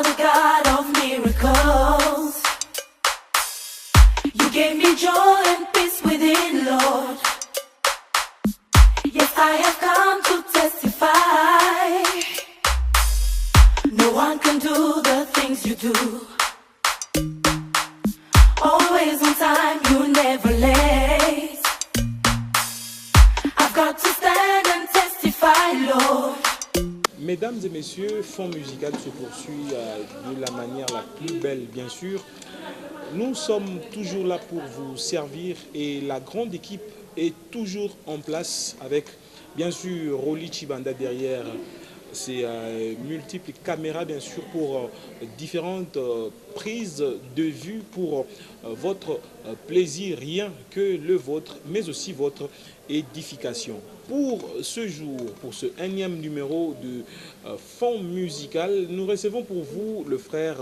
are the God of miracles. You gave me joy and peace within, Lord. Yes, I have come to testify. No one can do the things you do. Always on time, you never late. I've got to stand and testify, Lord. Mesdames et messieurs, Fond Musical se poursuit de la manière la plus belle, bien sûr. Nous sommes toujours là pour vous servir et la grande équipe est toujours en place avec, bien sûr, Rolly Chibanda derrière ces multiples caméras, bien sûr, pour différentes prises de vue pour votre plaisir, rien que le vôtre, mais aussi votre édification. Pour ce jour, pour ce énième numéro de Fond Musical, nous recevons pour vous le frère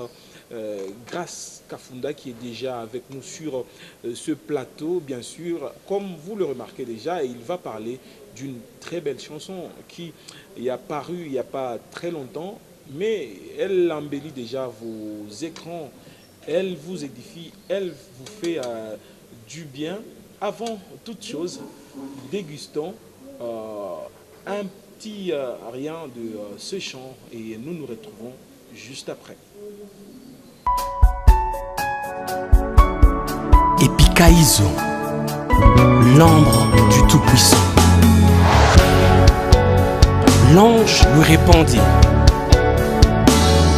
Grace Kafunda qui est déjà avec nous sur ce plateau, bien sûr. Comme vous le remarquez déjà, il va parler d'une très belle chanson qui est apparue il n'y a pas très longtemps, mais elle embellit déjà vos écrans, elle vous édifie, elle vous fait du bien. Avant toute chose, dégustons un petit rien de ce chant et nous nous retrouvons juste après. Epikaïzo, l'ombre du Tout-Puissant. L'ange lui répondit: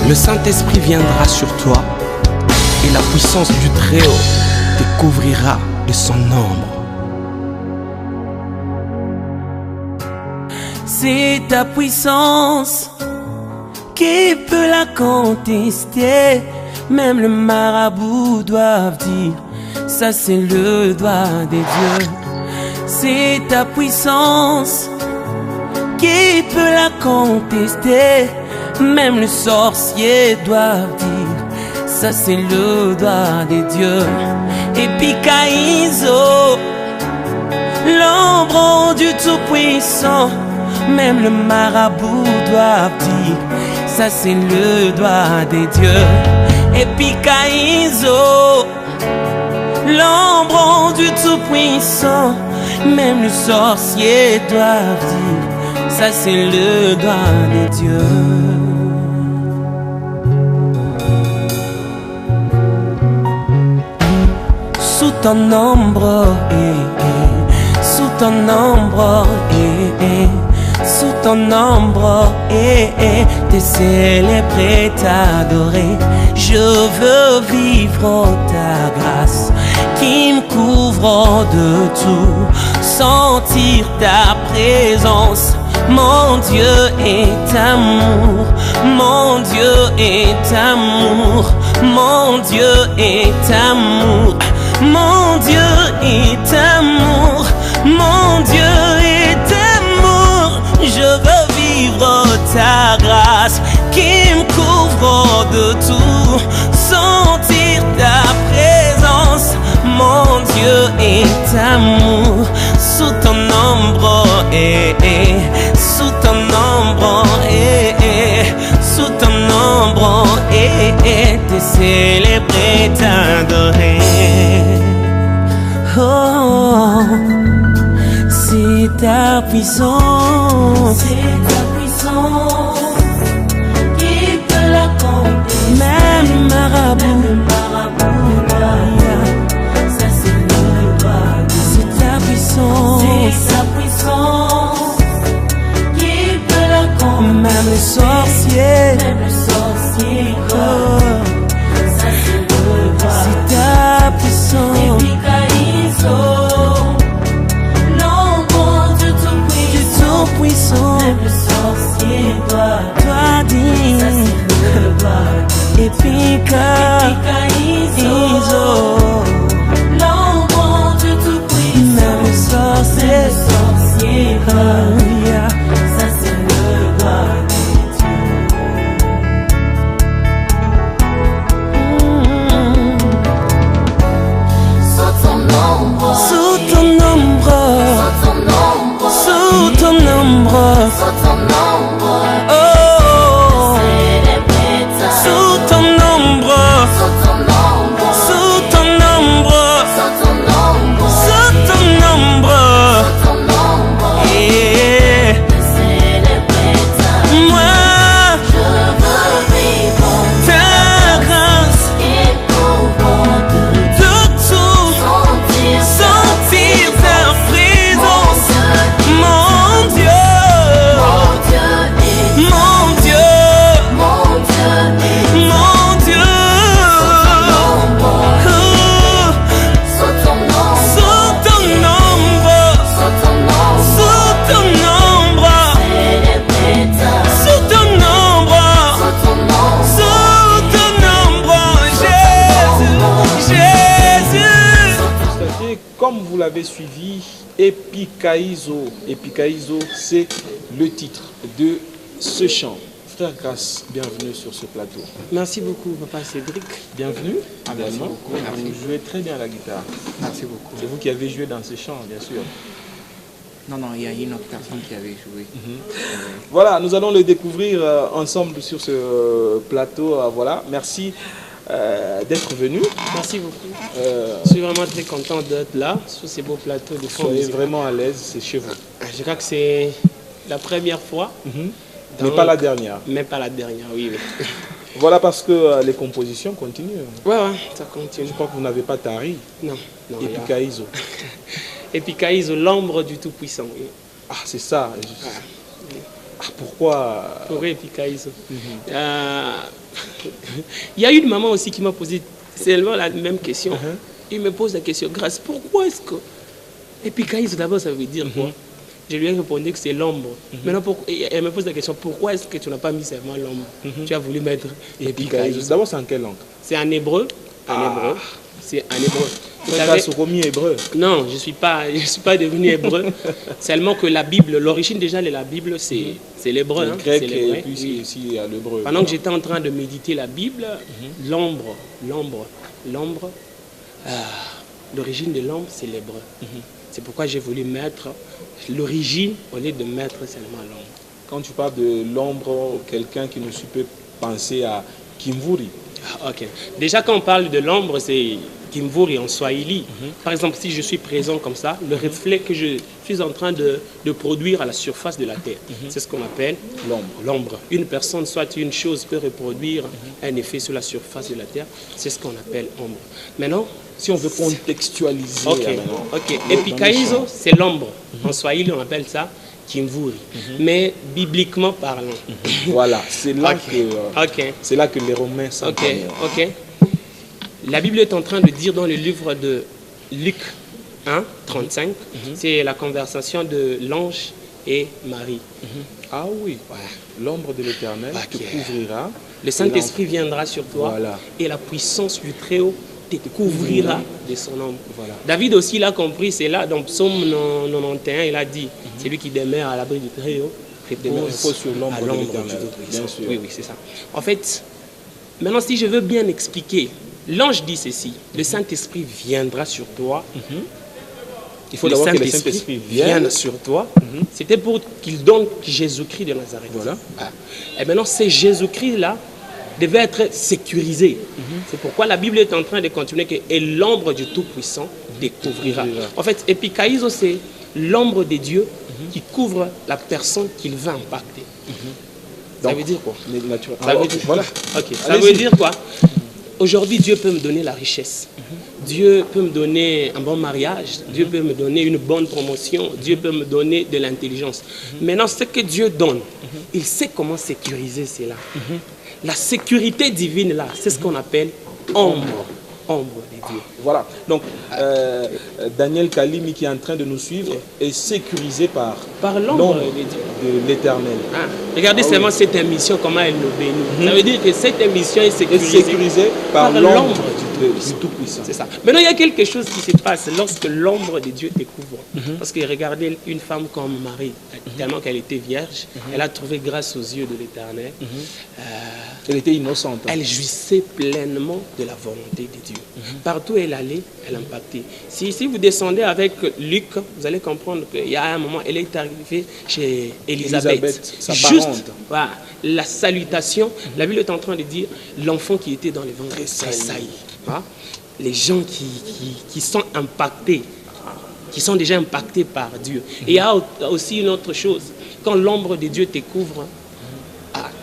le Saint-Esprit viendra sur toi et la puissance du Très-Haut te couvrira de son ombre. C'est ta puissance qui peut la contester. Même le marabout doit dire ça c'est le doigt des dieux. C'est ta puissance qui peut la contester. Même le sorcier doit dire ça c'est le doigt des dieux. Epikaïzo, l'ombre du Tout-Puissant. Même le marabout doit dire ça c'est le doigt des dieux. Epikaïzo, l'ombre du Tout-Puissant. Même le sorcier doit dire ça c'est le doigt des dieux. Sous ton ombre, sous ton ombre, sous ton ombre, t'es célébré, t'adorer. Je veux vivre ta grâce qui me couvre de tout, sentir ta présence. Mon Dieu est amour, mon Dieu est amour, mon Dieu est amour, mon Dieu est amour, mon Dieu est amour. Je veux vivre ta grâce qui me couvre de tout, sentir ta présence. Mon Dieu est amour, sous ton ombre, sous ton ombre, sous ton ombre, t'es célébré, t'adorer. Oh, c'est ta puissance, C'est ta puissance qui peut la contester. même marabout, ça c'est le doigt. c'est ta puissance, C'est sa puissance qui peut la contester. même le sorcier, Même le sorcier oh, ça c'est le doigt. c'est ta puissance. Epikaïzo, l'ombre du Tout-Puissant. Tout-Puissant, Même le sorcier doit toi dis, ça c'est le doigt. Epikaïzo, L'ombre du Tout-Puissant. même le sorcier, Même le sorcier doit Alléluia. ça c'est le doigt des dieux. Sous ton ombre, Sous ton ombre, sous ton ombre, sous ton ombre, sous ton ombre, oh, célébrer ta sous avez suivi Epikaizo. Epikaizo, c'est le titre de ce chant. Frère Grace, bienvenue sur ce plateau. Merci beaucoup, Papa Cédric. Bienvenue. Merci beaucoup. Merci. Vous jouez très bien la guitare. Merci beaucoup. C'est vous qui avez joué dans ce chant, bien sûr. Non, il y a une autre personne qui avait joué. Voilà, nous allons le découvrir ensemble sur ce plateau. Voilà, merci d'être venu. Merci beaucoup. Je suis vraiment très content d'être là, sur ces beaux plateaux de fond. Soyez vraiment à l'aise, c'est chez vous. Je crois que c'est la première fois. Mais pas la dernière. Mais pas la dernière, oui. Voilà, parce que les compositions continuent. Ouais, ça continue. Je crois que vous n'avez pas tari. Non. Epikaizo. Epikaizo, l'ombre du Tout-Puissant. Oui. Ah, c'est ça. Pourquoi Epikaizo. Il y a une maman aussi qui m'a posé seulement la même question. Il me pose la question, Grâce, pourquoi est-ce que Epikaizo, d'abord, ça veut dire quoi? Je lui ai répondu que c'est l'ombre. Maintenant, elle me pose la question, pourquoi est-ce que tu n'as pas mis seulement l'ombre? Tu as voulu mettre Epikaizo. D'abord, c'est en quelle langue? C'est en hébreu. C'est en hébreu. Vous avez remis hébreu? Non, je ne suis pas devenu hébreu. Seulement que la Bible, l'origine déjà de la Bible, c'est l'hébreu. Le grec et puis ici, il y a l'hébreu. Pendant que j'étais en train de méditer la Bible, l'ombre, l'origine de l'ombre, c'est l'hébreu. C'est pourquoi j'ai voulu mettre l'origine au lieu de mettre seulement l'ombre. Quand tu parles de l'ombre, quelqu'un qui ne peut penser à Kimvuri. Ok. Déjà, quand on parle de l'ombre, c'est Kimvuri en Swahili. Par exemple, si je suis présent comme ça, le reflet que je suis en train de produire à la surface de la Terre, c'est ce qu'on appelle l'ombre. Une personne, soit une chose, peut reproduire un effet sur la surface de la Terre, c'est ce qu'on appelle ombre. Maintenant, si on veut contextualiser. Ok. Epikaizo, c'est l'ombre. En Swahili, on appelle ça Kimvuri. Mais bibliquement parlant. Voilà, c'est là, c'est là que les Romains sont. Ok. La Bible est en train de dire dans le livre de Luc 1, 35, c'est la conversation de l'ange et Marie. Ah oui, l'ombre de l'Éternel te couvrira. Le Saint-Esprit viendra sur toi et la puissance du Très-Haut te couvrira de son ombre. Voilà. David aussi l'a compris, c'est là dans Psaume 91, il a dit, c'est lui qui demeure à l'abri du Très-Haut, repose sur l'ombre de l'Éternel. Bien sûr. Oui, c'est ça. En fait, maintenant si je veux bien expliquer, l'ange dit ceci, le Saint-Esprit viendra sur toi. Il faut d'abord que le Saint-Esprit vienne sur toi. C'était pour qu'il donne Jésus-Christ de Nazareth. Voilà. Et maintenant, c'est Jésus-Christ-là devait être sécurisé. C'est pourquoi la Bible est en train de continuer que et l'ombre du Tout-Puissant découvrira. En fait, Epikaizo, c'est l'ombre de Dieu qui couvre la personne qu'il va impacter. Ça veut dire quoi? Ça veut dire quoi? Aujourd'hui, Dieu peut me donner la richesse. Dieu peut me donner un bon mariage. Dieu peut me donner une bonne promotion. Dieu peut me donner de l'intelligence. Maintenant, ce que Dieu donne, il sait comment sécuriser cela. La sécurité divine, là, c'est ce qu'on appelle ombre de Dieu. Voilà. Donc, Daniel Kalimi, qui est en train de nous suivre, est sécurisé par l'ombre de l'Éternel. Regardez seulement cette émission, comment elle nous bénit. Ça veut dire que cette émission est sécurisée par l'ombre du Tout-Puissant. C'est ça. Maintenant, il y a quelque chose qui se passe lorsque l'ombre de Dieu te couvre. Parce que regardez une femme comme Marie, tellement qu'elle était vierge, elle a trouvé grâce aux yeux de l'Éternel. Elle était innocente. Elle jouissait pleinement de la volonté de Dieu. Partout où elle allait, elle impactait. Si vous descendez avec Luc, vous allez comprendre qu'il y a un moment, elle est arrivée chez Élisabeth. Juste la salutation, la Bible est en train de dire l'enfant qui était dans le ventre tressaillit. Les gens qui sont impactés, qui sont déjà impactés par Dieu. Et il y a aussi une autre chose. Quand l'ombre de Dieu te couvre,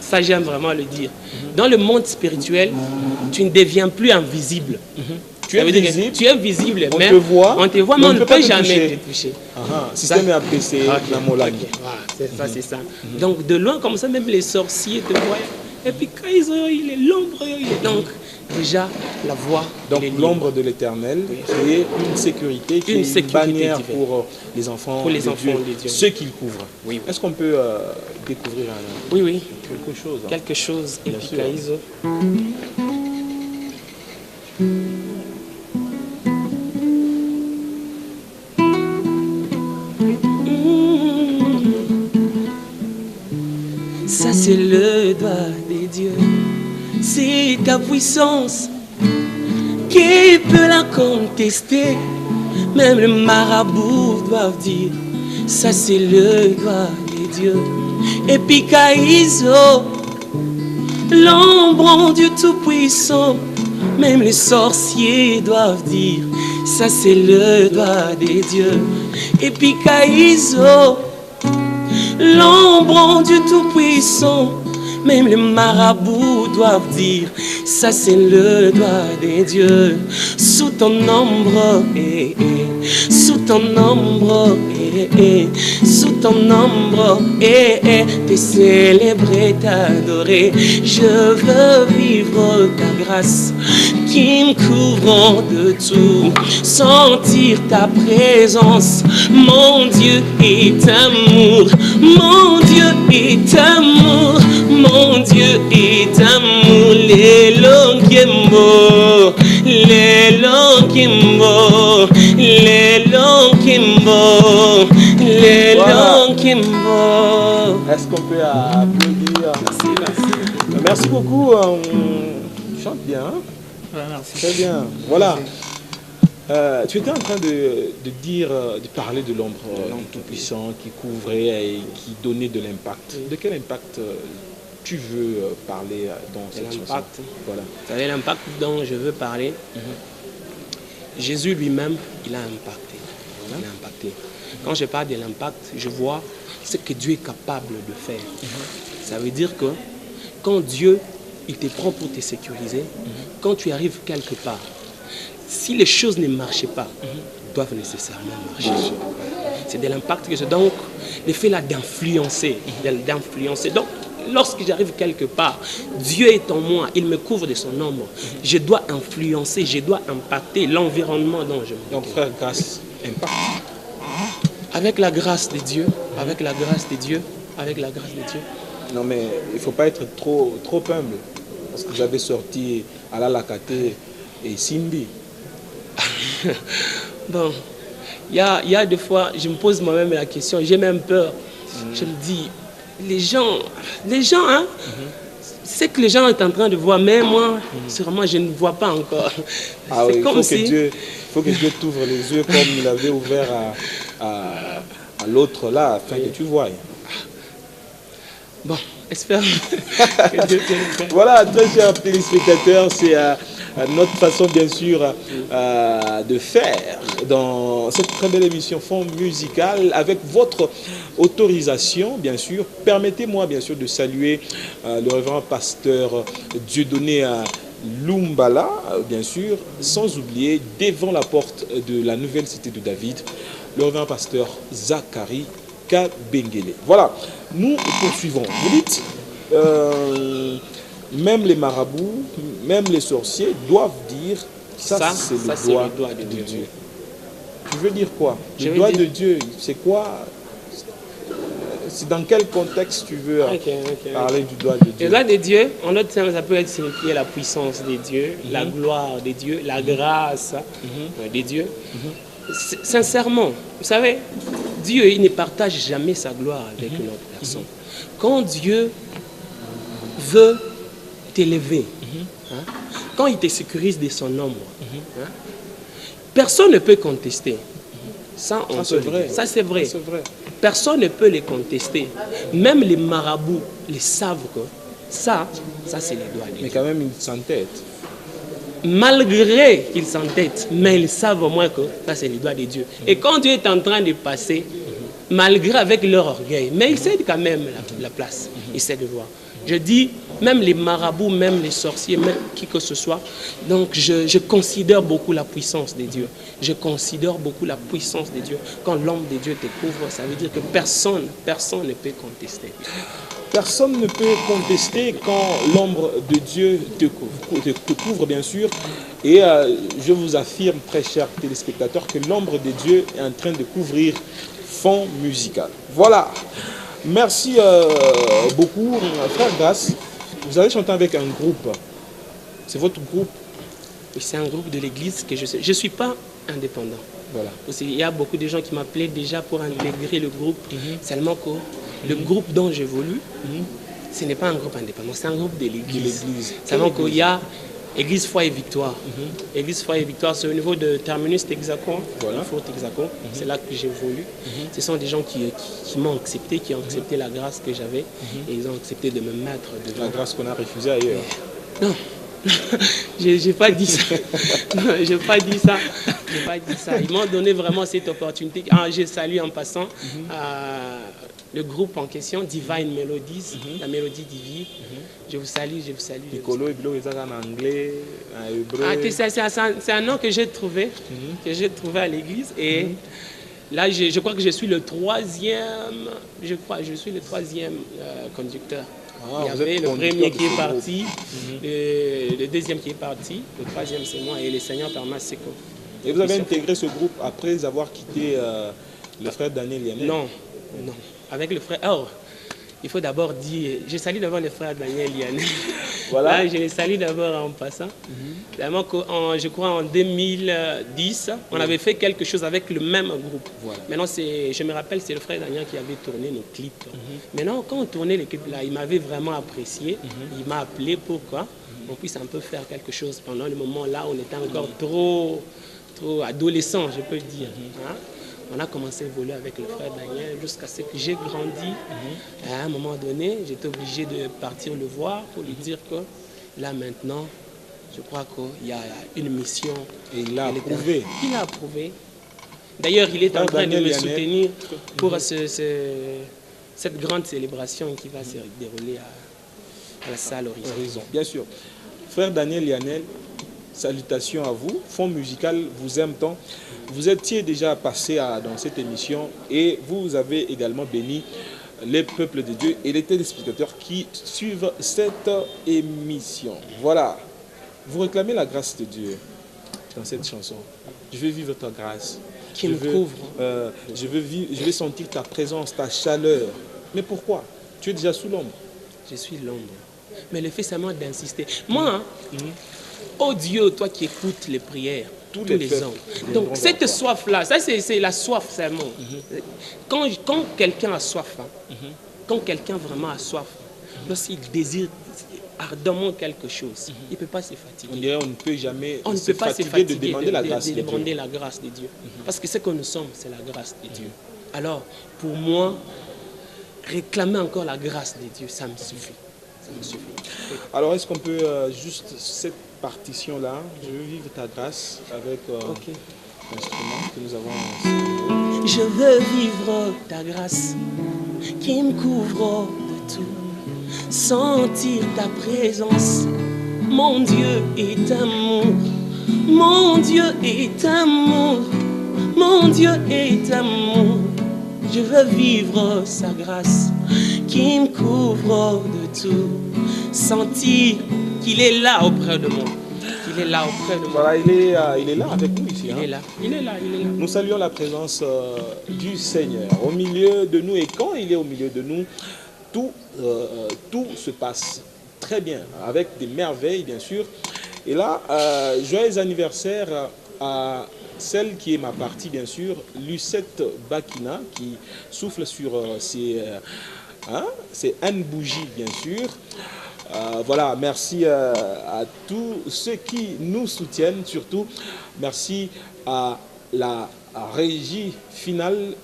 ça j'aime vraiment le dire. Dans le monde spirituel, tu ne deviens plus invisible. Tu es visible, tu es visible, on te voit, mais on ne peut jamais te toucher. Système APC, c'est ça. Donc de loin comme ça, même les sorciers te voient. Et puis quand il est l'ombre, donc déjà la voix. Donc l'ombre de l'Éternel, qui est une sécurité, qui est une bannière pour les enfants, de Dieu, ceux qu'il couvre. Oui. Est-ce qu'on peut découvrir quelque chose? Quelque chose, Epikaizo. c'est ta puissance. Qui peut la contester? Même le marabout doit dire, ça c'est le doigt des dieux. Et puis Caïso, l'ombre du Tout-Puissant, même les sorciers doivent dire, ça c'est le doigt des dieux. Et puis Caïso, l'ombre du Tout-Puissant, même les marabouts doivent dire, ça c'est le doigt des dieux. Sous ton ombre, sous ton ombre, sous ton ombre, t'es célébré, t'adorer. Je veux vivre ta grâce qui me couvre de tout, sentir ta présence. Mon Dieu est amour, mon Dieu est amour, mon Dieu est amour. L'Elokimbo, l'Elokimbo, l'Elokimbo, l'Elokimbo. Est-ce qu'on peut applaudir? Merci beaucoup. Tu chantes bien. Hein? Ouais, merci. Très bien. Voilà. Tu étais en train de dire, de parler de l'ombre tout-puissant qui couvrait et qui donnait de l'impact. De quel impact tu veux parler dans cette chanson? Voilà. Vous savez, l'impact dont je veux parler, Jésus lui-même, il a impacté. Il a impacté. Quand je parle de l'impact, je vois ce que Dieu est capable de faire. Ça veut dire que quand Dieu, il te prend pour te sécuriser, quand tu arrives quelque part, si les choses ne marchaient pas, doivent nécessairement marcher. C'est de l'impact que j'ai. Donc, l'effet là d'influencer. Donc, lorsque j'arrive quelque part, Dieu est en moi, il me couvre de son ombre. Je dois influencer, je dois impacter l'environnement dont je me trouve. Donc, frère, grâce, impact. Avec la grâce de Dieu, avec la grâce de Dieu, avec la grâce de Dieu. Non, mais il ne faut pas être trop humble. Parce que vous avez sorti Ala Lakate et Simbi. Bon, il y a des fois, je me pose moi-même la question, j'ai même peur. Je me dis, les gens, hein, c'est que les gens sont en train de voir, mais moi, sûrement, je ne vois pas encore. Ah oui, comme il faut que Dieu t'ouvre les yeux comme il avait ouvert à l'autre là, afin que tu voies. Bon, espère que Dieu te le fait. Voilà, très chers téléspectateurs, c'est notre façon bien sûr de faire dans cette très belle émission Fond Musical. Avec votre autorisation, bien sûr, permettez-moi bien sûr de saluer le révérend pasteur Dieudonné Lumbala, bien sûr, sans oublier devant la porte de la nouvelle cité de David, le révérend pasteur Zachary Kabengele. Voilà, nous poursuivons. Vous dites, même les marabouts, même les sorciers doivent dire ça c'est le doigt de Dieu. Tu veux dire quoi? Le doigt de Dieu, c'est quoi? C'est dans quel contexte tu veux parler du doigt de Dieu? Le doigt de Dieu, en d'autres termes, ça peut être signifié la puissance de Dieu, la gloire de Dieu, la grâce de Dieu. Sincèrement, vous savez, Dieu, il ne partage jamais sa gloire avec une autre personne. Quand Dieu veut t'élever, quand il te sécurise de son ombre, personne ne peut contester. Ça, c'est vrai. Ça, c'est vrai. Personne ne peut les contester. Même les marabouts, les savent que ça c'est les doigts de Dieu. Mais quand même, ils s'entêtent. Malgré qu'ils s'entêtent, mais ils savent au moins que ça c'est les doigts de Dieu. Et quand Dieu est en train de passer, malgré avec leur orgueil, mais ils cèdent quand même la place. Ils cèdent de voir. Je dis, même les marabouts, même les sorciers, même qui que ce soit. Donc je considère beaucoup la puissance de Dieu. Je considère beaucoup la puissance de Dieu. Quand l'ombre de Dieu te couvre, ça veut dire que personne ne peut contester. Personne ne peut contester quand l'ombre de Dieu te couvre, bien sûr. Et je vous affirme, très chers téléspectateurs, que l'ombre de Dieu est en train de couvrir Fond Musical. Voilà. Merci beaucoup, frère Grace. Vous allez chanter avec un groupe. C'est votre groupe? C'est un groupe de l'église que je sais. Je ne suis pas indépendant. Voilà. Aussi, il y a beaucoup de gens qui m'appelaient déjà pour intégrer le groupe. Seulement que le groupe dont j'évolue, Ce n'est pas un groupe indépendant, c'est un groupe de l'église. Quelle Savons qu'il église? y a Église Foi et Victoire. Église Foi et Victoire, c'est au niveau de Terminus Texaco, Voilà. Fort Texaco. C'est là que j'évolue. Ce sont des gens qui m'ont accepté, qui ont accepté la grâce que j'avais et ils ont accepté de me mettre devant. La grâce qu'on a refusée ailleurs. Non, j'ai pas dit ça. Non, j'ai pas dit ça. J'ai pas dit ça. Ils m'ont donné vraiment cette opportunité. Ah, je salue en passant le groupe en question, Divine Melodies, la mélodie divine. Je vous salue, je vous salue. Je vous salue. Piccolo et Bilo, ils ont en anglais, en hébreu. Ah, c'est un nom que j'ai trouvé à l'église et là je crois que je suis le troisième, je suis le troisième conducteur. Ah, Il y vous avait êtes le conducteur premier de qui est ce parti, le deuxième qui est parti, le troisième c'est moi et le Seigneur permet c'est quoi. Et vous avez intégré ce groupe après avoir quitté le frère Daniel Yanel? Non, non. Avec le frère. Oh, il faut d'abord dire. Je salue d'abord le frère Daniel Yanel. Voilà. Là, je les salue d'abord en passant. Vraiment, je crois en 2010, on avait fait quelque chose avec le même groupe. Voilà. Maintenant, je me rappelle, c'est le frère Daniel qui avait tourné nos clips. Maintenant, quand on tournait les clips là, il m'avait vraiment apprécié. Il m'a appelé pour qu'on puisse un peu faire quelque chose. Pendant le moment là, on était encore trop adolescent, je peux dire. Hein? On a commencé à évoluer avec le frère Daniel jusqu'à ce que j'ai grandi. À un moment donné, j'étais obligé de partir le voir pour lui dire que là maintenant, je crois qu'il y a une mission. Et il a approuvé. Il a approuvé. D'ailleurs, il est en train de Daniel me Yanel. soutenir pour cette grande célébration qui va se dérouler à la salle Horizon. Horizon, bien sûr. Frère Daniel Yanel, salutations à vous. Fond musical vous aime tant. Vous étiez déjà passé dans cette émission et vous avez également béni les peuples de Dieu et les téléspectateurs qui suivent cette émission. Voilà. Vous réclamez la grâce de Dieu dans cette chanson. Je veux vivre ta grâce. Qui me couvre. Je veux sentir ta présence, ta chaleur. Mais pourquoi? Tu es déjà sous l'ombre. Je suis l'ombre. Mais le fait seulement d'insister. Moi, oh Dieu, toi qui écoutes les prières, tous les hommes. Donc cette soif-là, ça c'est la soif seulement. Quand quelqu'un a soif, quand quelqu'un vraiment a soif, lorsqu'il désire ardemment quelque chose, il ne peut pas se fatiguer. On dirait on ne peut jamais On ne se peut pas se fatiguer fatiguer de demander la grâce de Dieu. demander la grâce de Dieu. Parce que ce que nous sommes, c'est la grâce de Dieu. Alors, pour moi, réclamer encore la grâce de Dieu, ça me suffit. Ça me suffit. Alors, est-ce qu'on peut juste cette partition-là, je veux vivre ta grâce avec l'instrument que nous avons. Je veux vivre ta grâce qui me couvre de tout, sentir ta présence. Mon Dieu est amour, mon Dieu est amour, mon Dieu est amour. Je veux vivre sa grâce qui me couvre de tout, sentir qu'il est là auprès de moi. Qu'il est là auprès de moi. Voilà, il est là avec nous ici. Il est là, il est là, il est là. Nous saluons la présence du Seigneur au milieu de nous. Et quand il est au milieu de nous, tout se passe très bien, avec des merveilles, bien sûr. Et là, joyeux anniversaire à celle qui est ma partie, bien sûr, Lucette Bakina, qui souffle sur ses Anne bougies, bien sûr. Voilà, merci à tous ceux qui nous soutiennent, surtout merci à la régie finale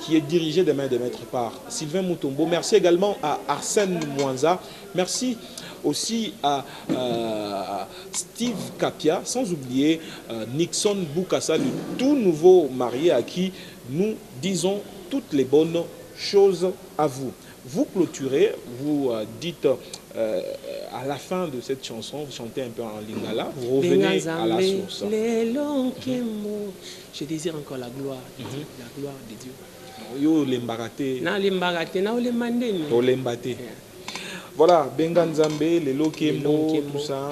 qui est dirigée des mains de maître par Sylvain Moutombo. Merci également à Arsène Mwanza. Merci aussi à Steve Kapia, sans oublier Nixon Boukassa, le tout nouveau marié à qui nous disons toutes les bonnes choses à vous. Vous clôturez, vous dites à la fin de cette chanson, vous chantez un peu en lingala, vous revenez à la source. Je désire encore la gloire de Dieu, la gloire de Dieu. Yo lembarate, Na lembarate, na olemandeni. olembate. Voilà, Benga Nzambe, les Lokembo, tout ça.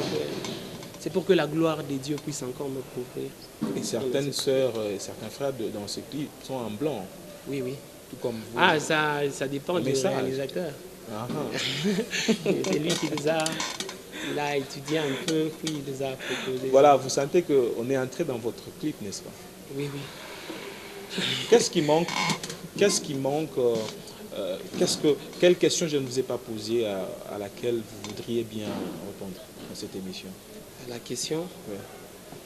C'est pour que la gloire de Dieu puisse encore me couvrir. Et certaines sœurs et certains frères dans ce clip sont en blanc, Oui, oui. tout comme vous. Ah, ça dépend du message. réalisateur. Ah, C'est lui qui les a, il a étudié un peu, puis il les a proposés. Voilà, vous sentez qu'on est entré dans votre clip, n'est-ce pas? Oui, oui. Qu'est-ce qui manque quelle question je ne vous ai pas posée à laquelle vous voudriez bien répondre dans cette émission? La question, Ouais.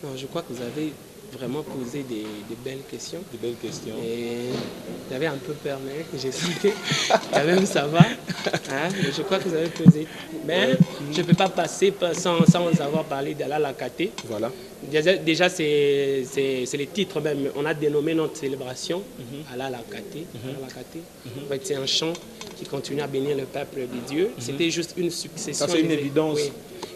non, je crois que vous avez vraiment posé des belles questions. Des belles questions. Et j'avais un peu peur, mais j'ai senti quand même ça va. Hein? Mais je crois que vous avez posé. Mais je ne peux pas passer sans avoir parlé d'Allah Lakaté. Voilà. Déjà c'est les titres même. On a dénommé notre célébration Allah Lakaté. En fait, c'est un chant qui continue à bénir le peuple de Dieu. C'était juste une succession. Ça, c'est une évidence. Oui,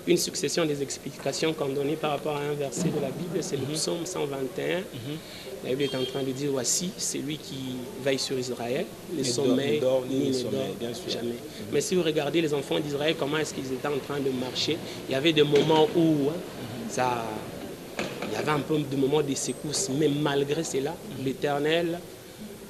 une succession des explications qu'on donnait par rapport à un verset de la Bible. C'est le psaume 121. La Bible est en train de dire, voici, c'est lui qui veille sur Israël, les sommets, ni ne dort, bien sûr. jamais. Mais si vous regardez les enfants d'Israël, comment est-ce qu'ils étaient en train de marcher, il y avait des moments où il y avait un peu de moments de secousses, mais malgré cela, l'Éternel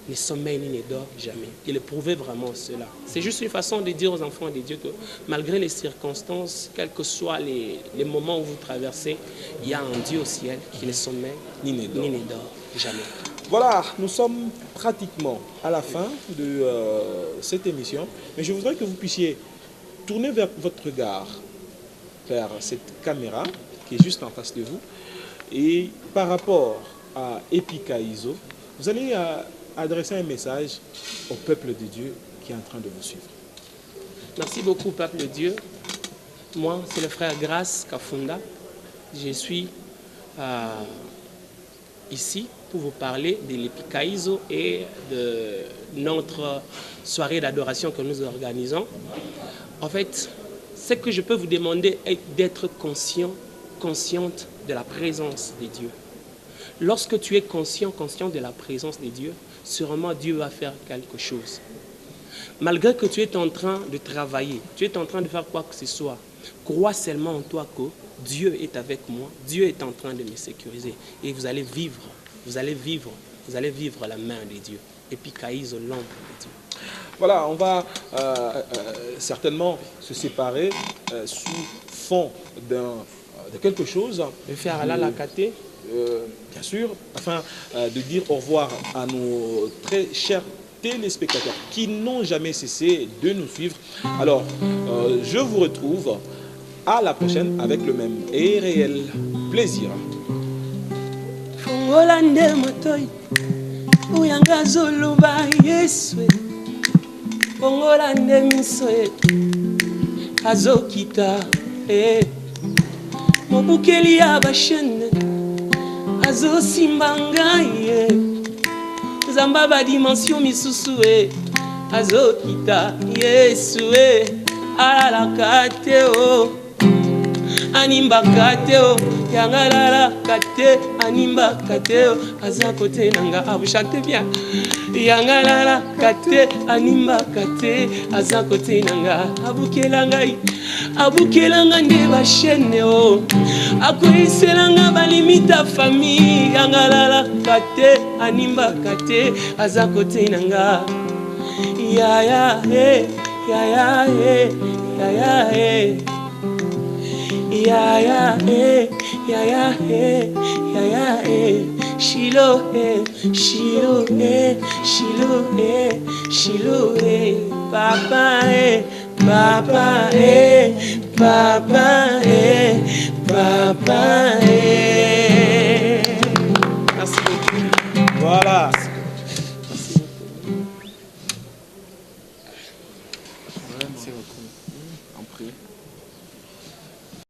ne sommeille ni ne dort jamais. Il éprouvait vraiment cela. C'est juste une façon de dire aux enfants de Dieu que malgré les circonstances, quels que soient les moments où vous traversez, il y a un Dieu au ciel qui ne sommeille ni ne dort jamais. Voilà, nous sommes pratiquement à la fin de cette émission, mais je voudrais que vous puissiez tourner vers votre regard vers cette caméra qui est juste en face de vous, et par rapport à Epikaizo, vous allez adresser un message au peuple de Dieu qui est en train de vous suivre. Merci beaucoup, peuple de Dieu. Moi, c'est le frère Grace Kafunda. Je suis ici pour vous parler de l'Epikaizo et de notre soirée d'adoration que nous organisons. En fait, ce que je peux vous demander est d'être consciente de la présence de Dieu. Lorsque tu es conscient de la présence de Dieu, sûrement Dieu va faire quelque chose. Malgré que tu es en train de travailler, tu es en train de faire quoi que ce soit, crois seulement en toi que Dieu est avec moi, Dieu est en train de me sécuriser et vous allez vivre la main de Dieu. Epikaizo, l'ombre de Dieu. Voilà, on va certainement se séparer sous fond de quelque chose. De faire Allah Lakaté. Bien sûr, afin de dire au revoir à nos très chers téléspectateurs qui n'ont jamais cessé de nous suivre. Alors, je vous retrouve à la prochaine avec le même et réel plaisir. Azo simbangaye Zamba ba dimension misusu Azo kita Yesu ala kate o Animba kate o Yangalala kate Animba kate o Aza kote nanga vous chantez bien Yangalala kate Animba kate Aza kote nanga Abukelanga nde ba chaîne o Akoiselanga balimita famille Yangalala kate Animba kate Aza kote nanga Ya ya he Ya ya he Ya ya he Ya ya he Ya ya he Ya ya he Shiloh he Shiloh he Shiloh he Shiloh he Papa he Papa he Papa he Papa he. Merci beaucoup. Voilà. Merci beaucoup. Vraiment. On prie.